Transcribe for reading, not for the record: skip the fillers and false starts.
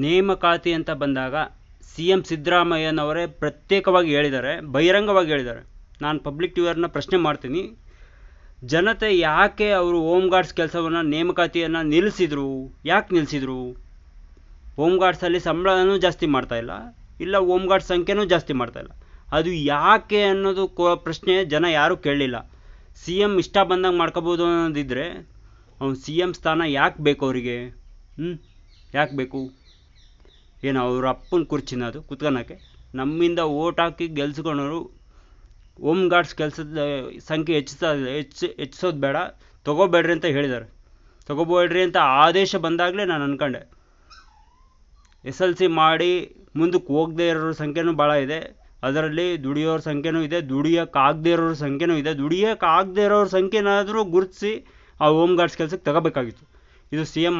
ನೇಮಕಾತಿ ಅಂತ ಬಂದಾಗ ಸಿ ಎಂ ಸಿದ್ದರಾಮಯ್ಯನವರೇ ಪ್ರತ್ಯೇಕವಾಗಿ ಹೇಳಿದ್ದಾರೆ, ಬಹಿರಂಗವಾಗಿ ಹೇಳಿದ್ದಾರೆ. ನಾನು ಪಬ್ಲಿಕ್ ಟಿವಿಯವ್ರನ್ನ ಪ್ರಶ್ನೆ ಮಾಡ್ತೀನಿ, ಜನತೆ ಯಾಕೆ ಅವರು ಹೋಮ್ ಗಾರ್ಡ್ಸ್ ಕೆಲಸವನ್ನು ನೇಮಕಾತಿಯನ್ನು ನಿಲ್ಲಿಸಿದ್ರು? ಯಾಕೆ ನಿಲ್ಲಿಸಿದ್ರು? ಹೋಮ್ ಗಾರ್ಡ್ಸಲ್ಲಿ ಸಂಬಳನೂ ಜಾಸ್ತಿ ಮಾಡ್ತಾಯಿಲ್ಲ, ಇಲ್ಲ ಹೋಮ್ ಗಾರ್ಡ್ಸ್ ಸಂಖ್ಯೆನೂ ಜಾಸ್ತಿ ಮಾಡ್ತಾಯಿಲ್ಲ. ಅದು ಯಾಕೆ ಅನ್ನೋದು ಪ್ರಶ್ನೆ ಜನ ಯಾರೂ ಕೇಳಲಿಲ್ಲ. ಸಿ ಎಮ್ ಇಷ್ಟ ಬಂದಂಗೆ ಮಾಡ್ಕೋಬೋದು ಅನ್ನೋದಿದ್ದರೆ ಅವ್ನು ಸಿ ಎಮ್ ಸ್ಥಾನ ಯಾಕೆ ಬೇಕು ಅವರಿಗೆ? ಯಾಕೆ ಬೇಕು? ಏನು ಅವ್ರ ಅಪ್ಪನ ಕುರ್ಚಿನ ಅದು ಕುತ್ಕೊಳಕ್ಕೆ? ನಮ್ಮಿಂದ ಓಟ್ ಹಾಕಿ ಗೆಲ್ಸ್ಕೊಂಡವರು ಹೋಮ್ ಗಾರ್ಡ್ಸ್ ಕೆಲಸದ ಸಂಖ್ಯೆ ಹೆಚ್ಚಿಸೋದು ಬೇಡ, ತೊಗೋಬೇಡ್ರಿ ಅಂತ ಹೇಳಿದ್ದಾರೆ. ತೊಗೋಬೇಡ್ರಿ ಅಂತ ಆದೇಶ ಬಂದಾಗಲೇ ನಾನು ಅಂದ್ಕೊಂಡೆ, SLC ಮಾಡಿ ಮುಂದಕ್ಕೆ ಹೋಗದೇ ಇರೋರ ಸಂಖ್ಯೆನೂ ಭಾಳ ಇದೆ, ಅದರಲ್ಲಿ ದುಡಿಯೋರ ಸಂಖ್ಯೆನೂ ಇದೆ, ದುಡಿಯೋಕ್ಕಾಗದೇ ಇರೋರ ಸಂಖ್ಯೆನೂ ಇದೆ. ದುಡಿಯೋಕ್ಕಾಗದೇ ಇರೋರ ಸಂಖ್ಯೆನಾದರೂ ಗುರುತಿಸಿ ಆ ಹೋಮ್ ಗಾರ್ಡ್ಸ್ ಕೆಲಸಕ್ಕೆ ತಗೋಬೇಕಾಗಿತ್ತು. ಇದು ಸಿ ಎಮ್